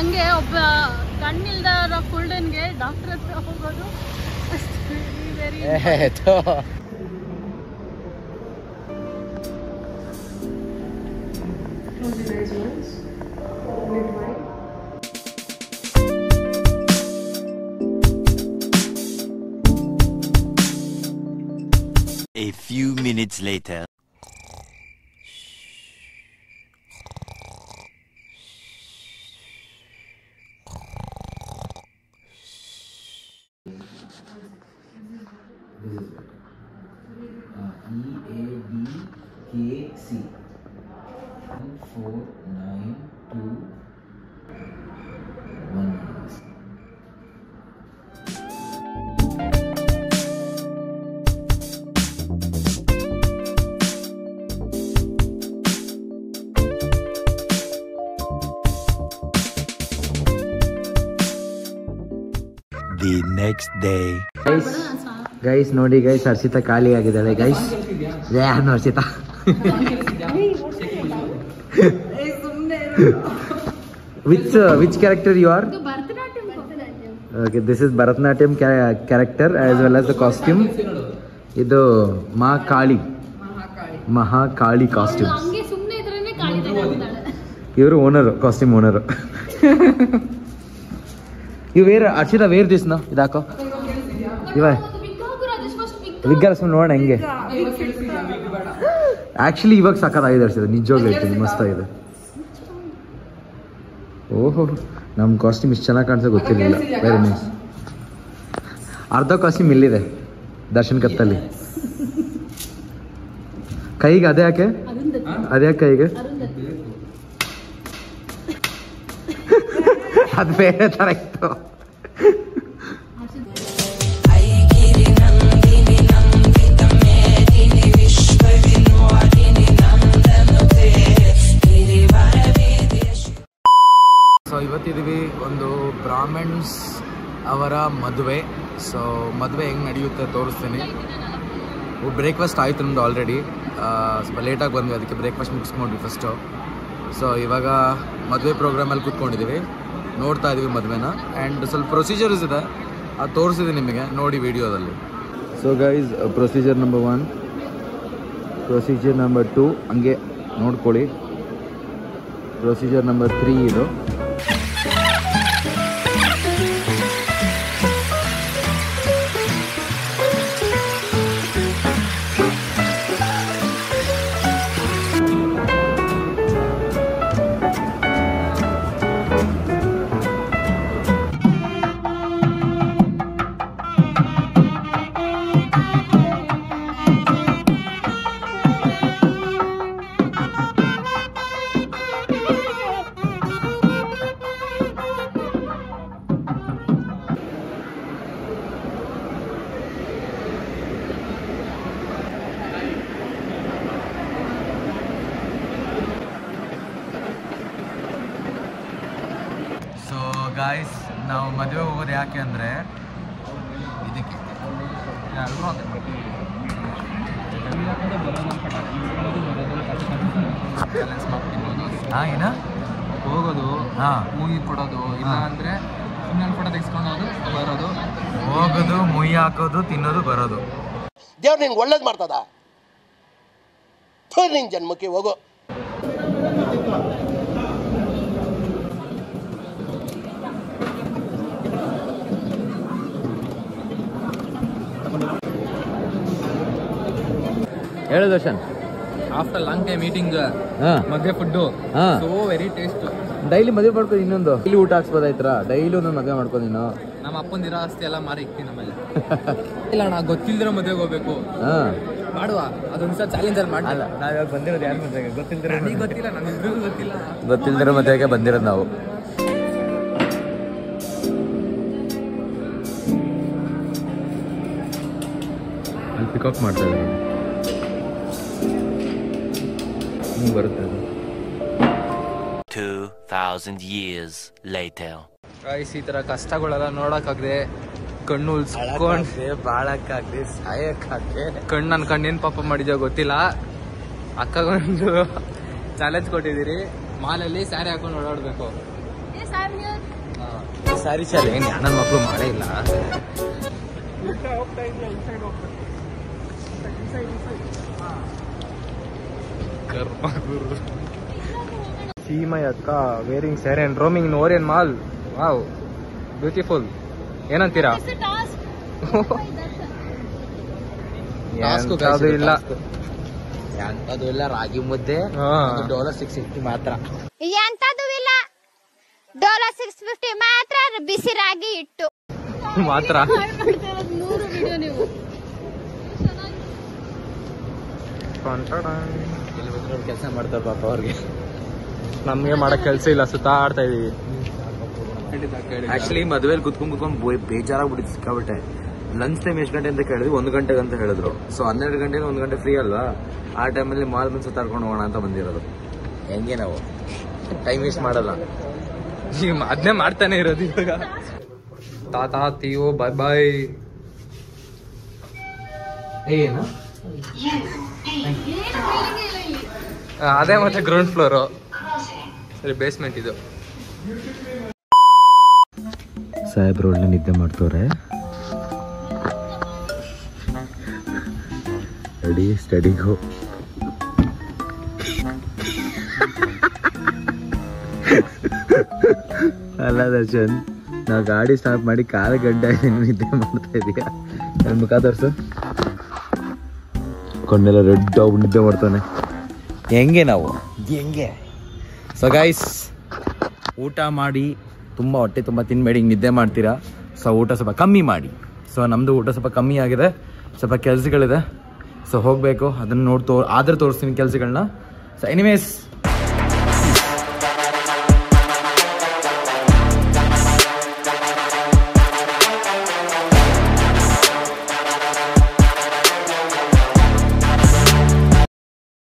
ಹಂಗೆ ಒಬ್ಬ ಕಣ್ಣಿಲ್ದ ಫುಲ್ಡನ್ಗೆ ಡಾಕ್ಟರ್ ಹತ್ರ ಹೋಗೋದು very A few minutes later. EADKC 14921. The next day. Guys ನೋಡಿ ಗೈಸ್, ಹರ್ಷಿತಾ ಖಾಲಿ ಆಗಿದ್ದಾಳೆ ಗೈಸ್. ಯಾರು Harshita? which character you are? Okay, this is Bharatanatyam character as well as the costume. ಇದು ಮಹಾಕಾಳಿ ಕಾಸ್ಟ್ಯೂಮ್. ಇವರು owner, costume owner. You wear Archita, wear this now. Idako. Iva. Viggar ನೋಡೋಣ ಹೆಂಗೆ. Actually ಇವಾಗ ಸಖತ್ತಾಗಿದೆ Archita, ನಿಜವಾಗ್ಲೂ ಹೇಳ್ತೀನಿ, ಮಸ್ತ್ ಆಗಿದೆ. ಓಹೋ, ನಮ್ಮ ಕಾಸ್ಟ್ಯೂಮ್ ಇಷ್ಟು ಚೆನ್ನಾಗಿ ಕಾಣಿಸೋ ಗೊತ್ತಿರಲಿಲ್ಲ. Very nice. ಅರ್ಧ ಕಾಸ್ಟ್ಯೂಮ್ ಇಲ್ಲಿದೆ ದರ್ಶನ್ ಕತ್ತಲ್ಲಿ. ಕೈಗೆ ಅದೇ ಯಾಕೆ? ಅದೇ ಯಾಕೆ ಕೈಗೆ? ಅದು ಬೇರೆ ಥರ ಇತ್ತು. ಸೊ ಇವತ್ತಿದ್ದೀವಿ ಒಂದು ಬ್ರಾಹ್ಮಣ್ಸ್ ಅವರ ಮದುವೆ. ಸೊ ಮದುವೆ ಹೆಂಗೆ ನಡೆಯುತ್ತೆ ತೋರಿಸ್ತೀನಿ. ಬ್ರೇಕ್ಫಾಸ್ಟ್ ಆಯಿತು ನಮ್ಮದು ಆಲ್ರೆಡಿ. ಸ್ವಲ್ಪ ಲೇಟಾಗಿ ಬಂದ್ವಿ, ಅದಕ್ಕೆ ಬ್ರೇಕ್ಫಾಸ್ಟ್ ಮುಗಿಸ್ಕೊಂಡ್ವಿ ಫಸ್ಟು. ಸೊ ಇವಾಗ ಮದುವೆ ಪ್ರೋಗ್ರಾಮಲ್ಲಿ ಕೂತ್ಕೊಂಡಿದ್ದೀವಿ, ನೋಡ್ತಾ ಇದ್ದೀವಿ ಮದುವೆನ. ಆ್ಯಂಡ್ ಸ್ವಲ್ಪ ಪ್ರೊಸೀಜರ್ಸ್ ಇದೆ, ಅದು ತೋರಿಸಿದೆ ನಿಮಗೆ, ನೋಡಿ ವಿಡಿಯೋದಲ್ಲಿ. So guys, procedure number 1, procedure number 2 ಹಂಗೆ ನೋಡ್ಕೊಳ್ಳಿ. ಪ್ರೊಸೀಜರ್ ನಂಬರ್ 3 ಇದು. ಗಾಯ್ಸ್, ನಾವು ಮದುವೆ ಹೋಗೋದು ಯಾಕೆ ಅಂದರೆ ಇದಕ್ಕೆ. ಏನ ಹೋಗೋದು, ಮೂವಿ ಕೊಡೋದು, ಇಲ್ಲ ಅಂದರೆ ಇನ್ನೊಂದು ಫೋಟೋ ತೆಗೆಸ್ಕೊಂಡು ಬರೋದು, ಹೋಗೋದು, ಮುಯಿ ಹಾಕೋದು, ತಿನ್ನೋದು, ಬರೋದು. ದೇವ್ರು ನಿನ್ಗೆ ಒಳ್ಳೇದು ಮಾಡ್ತದ? ನಿನ್ ಜನ್ಮಕ್ಕೆ ಹೋಗೋ. ಹೇಳು Darshan. After long time meeting ಮದುವೆ food so very taste. Daily ಮದುವೆ ಮಾಡ್ಕೊ, ಇನ್ನೊಂದು ಇಲ್ಲಿ ಊಟ ಹಾಕ್ಸ್ಬೋದಾಯ್ತರ. ಡೈಲಿ ಒಂದೊಂದು ಮದುವೆ ಮಾಡ್ಕೊ ನೀನು. ನಮ್ಮ ಅಪ್ಪಂದಿರೋ ಆಸ್ತಿ ಎಲ್ಲ ಮಾರಿ ಇಕ್ತೀನಿ ಆಮೇಲೆ. ಇಲ್ಲ ಅಣ್ಣ, ಗೊತ್ತಿಲ್ದಿರೋ ಮದುವೆಗೆ ಹೋಗ್ಬೇಕು. ಮಾಡುವ ಅದೊಂದ್ಸಲ ಚಾಲೆಂಜರ್ ಮಾಡಲ್ಲ. ನಾವ್ ಬಂದಿರೋದು ಯಾರು ಮದುವೆಗೆ ಗೊತ್ತಿಲ್ದಿರೋ? ಗೊತ್ತಿಲ್ಲ, ನಮ್ಮಿಬ್ರಿಗೂ ಗೊತ್ತಿಲ್ಲ. ಗೊತ್ತಿಲ್ದಿರೋ ಮದುವೆಗೆ ಬಂದಿರೋದು ನಾವು. ಅಲ್ಲಿ ಪಿಕಪ್ ಮಾಡ್ತಾ ಇದ್ದಾರೆ, ಬರುತ್ತೆ. 2000 years later. ಈ ತರ ಕಷ್ಟಗಳೆಲ್ಲ ನೋಡಕ್ಕಾಗದೆ, ಕಣ್ಣು ಉಲ್ಸ್ಕೊಂಡೆ, ಬಾಳಕ್ಕಾಗ್ದೆ, ಸಾಯಕ್ಕಾಗ್ದೆ. ಕಣ್ಣು ನನ್ನ ಕಣ್ಣೇನು ಪಾಪ ಮಾಡಿದ್ಯೋ ಗೊತ್ತಿಲ್ಲ. ಅಕ್ಕಗೊಂದು ಚಾಲೆಂಜ್ ಕೊಟ್ಟಿದ್ದೀರಿ, ಮಾಲಲ್ಲಿ ಸ್ಯಾರಿ ಹಾಕೊಂಡು ಓಡಾಡ್ಬೇಕು. ಸಾರಿ ಶಾಲೆ ಏನು ನನ್ನ ಮಕ್ಕಳು ಮಾಡೇ ಇಲ್ಲ. ಸೀಮಯ್ಯ ಅಕ್ಕ ವೇರಿಂಗ್ ಸ್ಯಾರಿನ್ ರೋಮಿಂಗ್ ಇನ್ ಓರಿಯನ್ ಮಾಲ್. Wow beautiful. ಏನಂತೀರಾ? ಅದು ಇಲ್ಲ ಎಂತದು ಇಲ್ಲ. ರಾಗಿ ಮುದ್ದೆ $650 ಮಾತ್ರ. ಎಂತದು ಇಲ್ಲ $650 ಮಾತ್ರ. ಬಿಸಿ ರಾಗಿ ಇಟ್ಟು ಮಾತ್ರ. 100 ವಿಡಿಯೋ ನೀವು ಕೆಲಸ ಮಾಡ್ತಾರೆ ಪಾಪ ಅವ್ರಿಗೆ. ನಮ್ಗೆ ಮಾಡಕ್ ಕೆಲಸ ಇಲ್ಲ, ಸುತ್ತಾಡ್ತಾ ಇದೀವಿ. ಆಕ್ಚುಲಿ ಮದುವೆಲಿ ಕುತ್ಕೊಂಡ್ ಬೇಜಾರಾಗ್ಬಿಟ್ಟಿತ್ತು ಸಿಕ್ಕಾಬಿಟ್ಟೆ. ಲಂಚ್ ಟೈಮ್ ಎಷ್ಟು ಗಂಟೆ ಅಂತ ಕೇಳಿದ್ವಿ, 1 ಗಂಟೆಗೆ ಅಂತ ಹೇಳಿದ್ರು. ಸೊ 12 ಗಂಟೆಗೆ 1 ಗಂಟೆ ಫ್ರೀ ಅಲ್ವಾ, ಆ ಟೈಮಲ್ಲಿ ಮಾಲ್ ಬಂದು ಸುತ್ತಾಡ್ಕೊಂಡು ಹೋಗೋಣ ಅಂತ ಬಂದಿರೋದು. ಹೆಂಗೆ ನಾವು ಟೈಮ್ ವೇಸ್ಟ್ ಮಾಡಲ್ಲ, ಅದನ್ನೇ ಮಾಡ್ತಾನೆ ಇರೋದು ಇವಾಗ. ತಾತ ತೀವೋ ಬಾಯ್ ಬಾಯ್. ಏನು ಅದೇ ಮತ್ತೆ ಗ್ರೌಂಡ್ ಫ್ಲೋರು, ಸರಿ ಬೇಸ್ಮೆಂಟ್ ಇದು. ಸಾಹೇಬ್ರು ಒಳ್ಳೆ ನಿದ್ದೆ ಮಾಡ್ತವ್ರೆ. ರೆಡಿ ಸ್ಟಡಿಗೋ. ಅಲ್ಲ ದರ್ಶನ್, ನಾವು ಗಾಡಿ ಸ್ಟಾಪ್ ಮಾಡಿ 4 ಗಂಟೆ ನಿದ್ದೆ ಮಾಡ್ತಾ ಇದೀಯ. ನನ್ನ ಮುಖ ತೋರ್ಸು. ಕಣ್ಣೆಲ್ಲ ರೆಡ್ ಆಗಿ ನಿದ್ದೆ ಮಾಡ್ತಾನೆ. ಹೆಂಗೆ ನಾವು ಹೆಂಗೆ? ಸೊ ಗೈಸ್, ಊಟ ಮಾಡಿ ತುಂಬ ಹೊಟ್ಟೆ ತುಂಬ ತಿನ್ಬೇಡಿ, ನಿದ್ದೆ ಮಾಡ್ತೀರಾ. ಸೊ ಊಟ ಸ್ವಲ್ಪ ಕಮ್ಮಿ ಮಾಡಿ. ಸೊ ನಮ್ಮದು ಊಟ ಸ್ವಲ್ಪ ಕಮ್ಮಿ ಆಗಿದೆ, ಸ್ವಲ್ಪ ಕೆಲಸಗಳಿದೆ. ಸೊ ಹೋಗಬೇಕು, ಅದನ್ನು ಆದ್ರೆ ತೋರಿಸ್ತೀನಿ ಕೆಲಸಗಳನ್ನ. So anyways